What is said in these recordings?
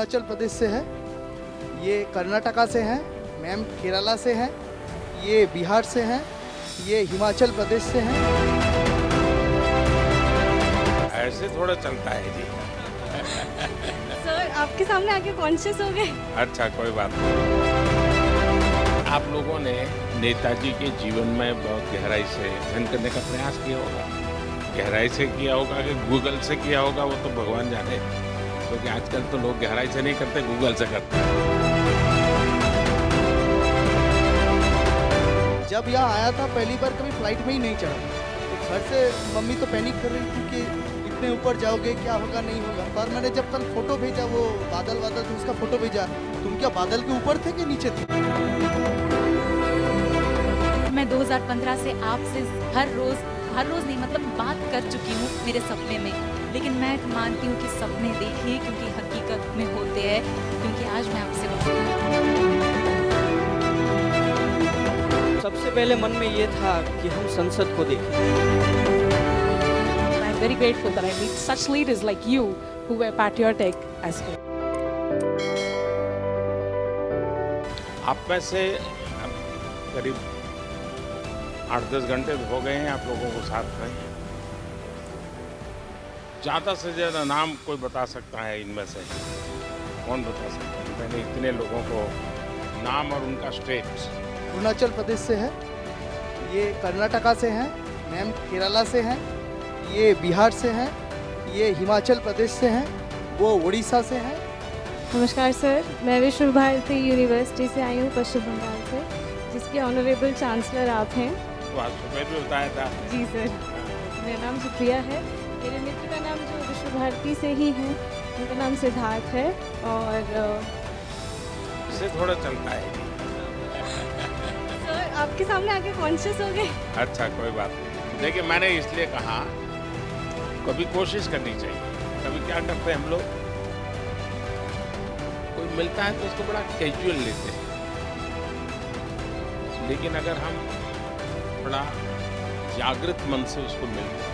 अरुणाचल प्रदेश से है, ये कर्नाटका से हैं, मैम केरला से हैं, ये बिहार से हैं, ये हिमाचल प्रदेश से हैं। ऐसे थोड़ा चलता है जी। सर आपके सामने आके कॉन्शियस हो गए। अच्छा कोई बात नहीं। आप लोगों ने नेताजी के जीवन में बहुत गहराई से अध्ययन करने का प्रयास किया होगा, गहराई से किया होगा कि गूगल से किया होगा, वो तो भगवान जाने, क्योंकि आजकल तो लोग गहराई से नहीं करते, गूगल से करते हैं। जब यहाँ आया था पहली बार कभी फ्लाइट में ही नहीं चढ़ा, तो घर से मम्मी तो पैनिक कर रही थी कि इतने ऊपर जाओगे क्या होगा नहीं होगा। पर मैंने जब कल फोटो भेजा, वो बादल बादल तो उसका फोटो भेजा, तुम क्या बादल के ऊपर थे कि नीचे थे? मैं 2015 से आपसे हर रोज नहीं मतलब बात कर चुकी हूँ मेरे सपने में, लेकिन मैं मानती हूँ कि सपने देखिए क्योंकि हकीकत में होते हैं, क्योंकि आज मैं आपसे सबसे पहले मन में ये था कि हम संसद को देखें। I'm very grateful that I meet such leaders like you who were patriotic as well. आप में से करीब 8-10 घंटे हो गए हैं आप लोगों को साथ में। ज़्यादा से ज़्यादा नाम कोई बता सकता है इनमें से? कौन बता सकता है? मैंने इतने लोगों को नाम और उनका स्टेट। अरुणाचल प्रदेश से है, ये कर्नाटका से हैं, मैम केरला से हैं, ये बिहार से हैं, ये हिमाचल प्रदेश से हैं, वो उड़ीसा से हैं। नमस्कार सर, मैं विश्व भारती यूनिवर्सिटी से आई हूँ पश्चिम बंगाल से, जिसके ऑनरेबल चांसलर आप हैं। तो आज सुबह भी बताया था। जी सर, मेरा नाम सुप्रिया है। मेरे मित्र का नाम जो विश्व भारती से ही है, उनका नाम सिद्धार्थ है। और इससे थोड़ा चलता है जी। सर आपके सामने आके कॉन्शियस हो गए। अच्छा कोई बात नहीं। देखिए मैंने इसलिए कहा कभी कोशिश करनी चाहिए। कभी क्या करते हैं हम लोग, कोई मिलता है तो उसको बड़ा कैजुअल लेते हैं, लेकिन अगर हम बड़ा जागृत मन से उसको मिलते हैं,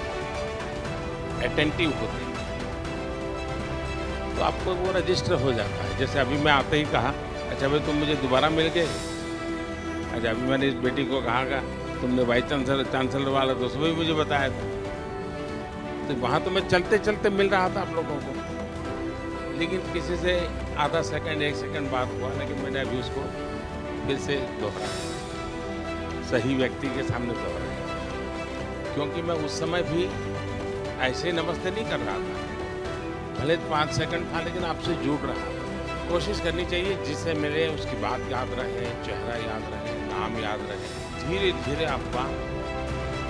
अटेंटिव होते हैं, तो आपको वो रजिस्टर हो जाता है। जैसे अभी मैं आते ही कहा, अच्छा भाई तुम मुझे दोबारा मिल गए। अच्छा अभी मैंने इस बेटी को कहा तुमने वाइस चांसलर वाला तो सुबह ही मुझे बताया था। तो वहाँ तो मैं चलते चलते मिल रहा था आप लोगों को, लेकिन किसी से आधा सेकंड 1 सेकंड बात हुआ, लेकिन मैंने अभी उसको फिर से दोहराया, सही व्यक्ति के सामने दोहराया, क्योंकि मैं उस समय भी ऐसे नमस्ते नहीं कर रहा था। भले 5 सेकंड था, लेकिन आपसे जुड़ रहा था। कोशिश करनी चाहिए जिससे मिले उसकी बात याद रहे, चेहरा याद रहे, नाम याद रहे। धीरे धीरे आपका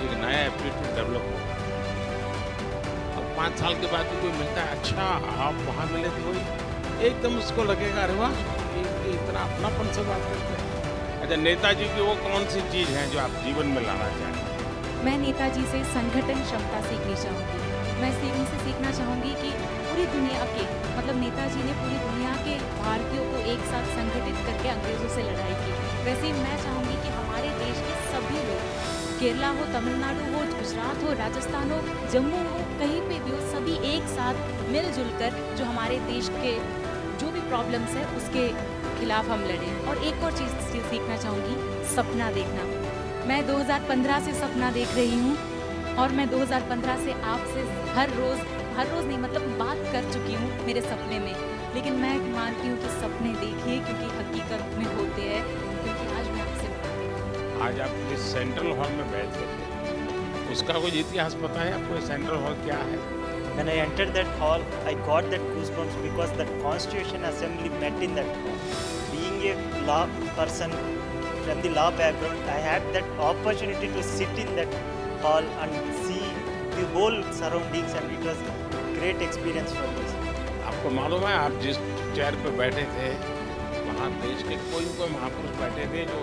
एक नया एप्टीट्यूड डेवलप होगा। अब 5 साल के बाद भी कोई मिलता है, अच्छा आप वहाँ मिले थे, वही एकदम उसको लगेगा अरे वाह ये इतना अपनापन से बात करते हैं। अच्छा नेताजी की वो कौन सी चीज़ है जो आप जीवन में लाना चाहें? मैं नेताजी से संगठन क्षमता सीखनी चाहूँगी। मैं उनसे सीखना चाहूँगी कि पूरी दुनिया के मतलब नेताजी ने पूरी दुनिया के भारतीयों को एक साथ संगठित करके अंग्रेजों से लड़ाई की। वैसे ही मैं चाहूँगी कि हमारे देश के सभी लोग, केरला हो, तमिलनाडु हो, गुजरात हो, राजस्थान हो, जम्मू हो, कहीं पे भी हो, सभी एक साथ मिलजुल कर जो हमारे देश के जो भी प्रॉब्लम्स है उसके खिलाफ हम लड़ें। और एक और चीज़ सीखना चाहूँगी, सपना देखना। मैं 2015 से सपना देख रही हूँ और मैं 2015 से आपसे हर रोज़ नहीं मतलब बात कर चुकी हूँ मेरे सपने में, लेकिन मैं मानती हूँ कि सपने देखिए क्योंकि हकीकत में होते हैं, क्योंकि आज मैं आपसे आज आप जिस सेंट्रल हॉल में बैठे थे उसका कोई इतिहास पता है आपको? सेंट्रल हॉल क्या है? When I entered that hall, I got that goosebumps because the Constitution Assembly met in that hall. Being a law person from the law background, I had that opportunity to sit in that hall and see the whole surroundings, and it was great experience for me. आपको मालूम है आप जिस chair पे बैठे थे वहाँ देश के कोई महापुरुष बैठे थे जो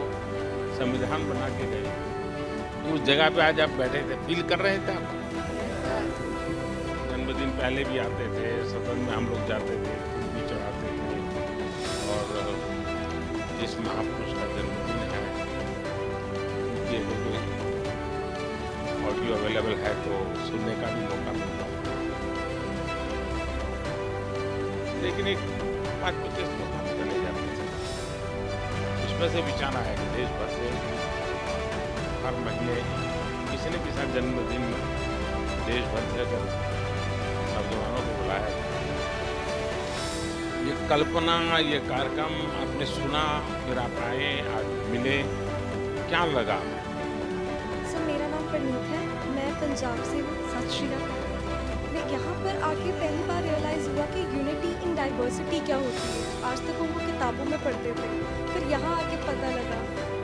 संविधान बना के गए। तो उस जगह पे आज आप बैठे थे, फील कर रहे थे आप? जन्मदिन पहले भी आते थे, सदन में हम लोग जाते थे, फूल भी चढ़ाते थे। और जिस महापुरुष का जन्मदिन है उनकी अगर कोई ऑडियो अवेलेबल है तो सुनने का भी मौका मिलता है। लेकिन एक 5-25 लोग हम चले जाते थे। उसमें से विचार आया कि देश भर से हर महीने किसी न किसी जन्मदिन में देश भर से अगर नौजवानों को बुलाया जाए। ये कल्पना, ये कार्यक्रम आपने सुना, फिर आप आए, आज मिले, क्या लगा? सर मेरा नाम परनीत है, मैं पंजाब से हूँ। सत श्री अकाल। मैं यहाँ पर आके पहली बार रियलाइज़ हुआ कि यूनिटी इन डाइवर्सिटी क्या होती है। आज तक हम वो किताबों में पढ़ते थे, फिर यहाँ आके पता लगा।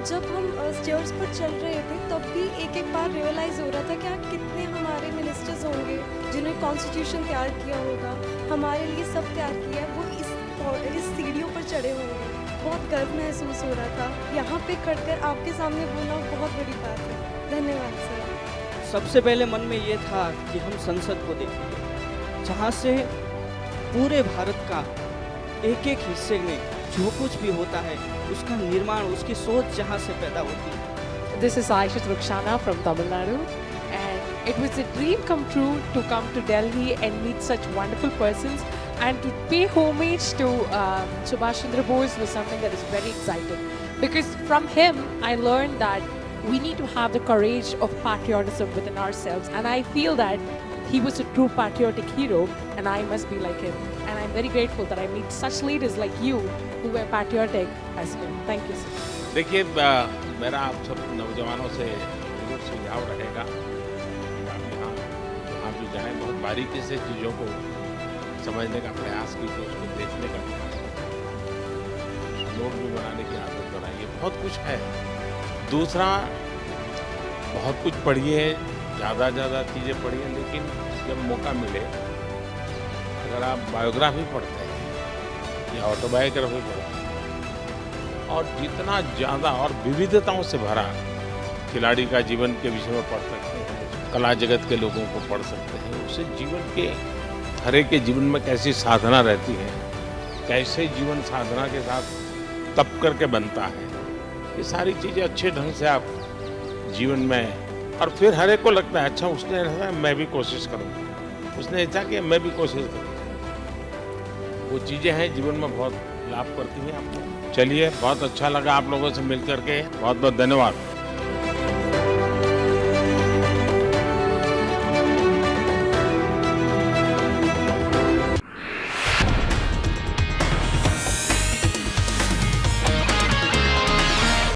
जब हम स्टेयर्स पर चल रहे थे तब भी एक एक बार रियलाइज़ हो रहा था कि कितने हमारे मिनिस्टर्स होंगे जिन्होंने कॉन्स्टिट्यूशन तैयार किया होगा, हमारे लिए सब तैयार किया है, वो इस सीढ़ियों पर चढ़े होंगे। बहुत गर्व महसूस हो रहा था। यहाँ पे खड़कर आपके सामने बोलना बहुत बड़ी बात है। धन्यवाद सर। सबसे पहले मन में ये था कि हम संसद को देखेंगे, जहाँ से पूरे भारत का एक एक हिस्से में जो कुछ भी होता है उसका निर्माण, उसकी सोच जहाँ से पैदा होती है। This is Aisha Rukshana from Tamil Nadu, and it was a dream come true to come to Delhi and meet such wonderful persons, and to pay homage to Subhash Chandra Bose was something that is very exciting, because from him I learned that we need to have the courage of patriotism within ourselves, and I feel that he was a true patriotic hero and I must be like him, and I'm very grateful that I meet such leaders like you who were patriotic as him. Thank you sir. देखिए, मेरा आप सब नौजवानों से जरूर सुझाव रहेगा कि आप जहाँ भी जाएँ बहुत बारीकी से चीज़ों को समझने का प्रयास कीजिए, उसको देखने का प्रयास कीजिए, नोट भी बनाने की आदत बनाइए। बहुत कुछ है। दूसरा, बहुत कुछ पढ़िए, ज़्यादा चीज़ें पढ़िए, लेकिन जब मौका मिले अगर आप बायोग्राफी पढ़ते हैं या ऑटोबायोग्राफी पढ़ते हैं और जितना ज़्यादा और विविधताओं से भरा खिलाड़ी का जीवन के विषय में पढ़ सकते हैं, कला जगत के लोगों को पढ़ सकते हैं, उससे जीवन के हर एक के जीवन में कैसी साधना रहती है, कैसे जीवन साधना के साथ तप करके बनता है, ये सारी चीज़ें अच्छे ढंग से आप जीवन में, और फिर हर एक को लगता है अच्छा उसने ऐसा मैं भी कोशिश करूँगा, उसने ऐसा किया मैं भी कोशिश करूँगा। वो चीज़ें हैं जीवन में बहुत लाभ करती हैं आपको। चलिए, बहुत अच्छा लगा आप लोगों से मिल करके। बहुत बहुत धन्यवाद।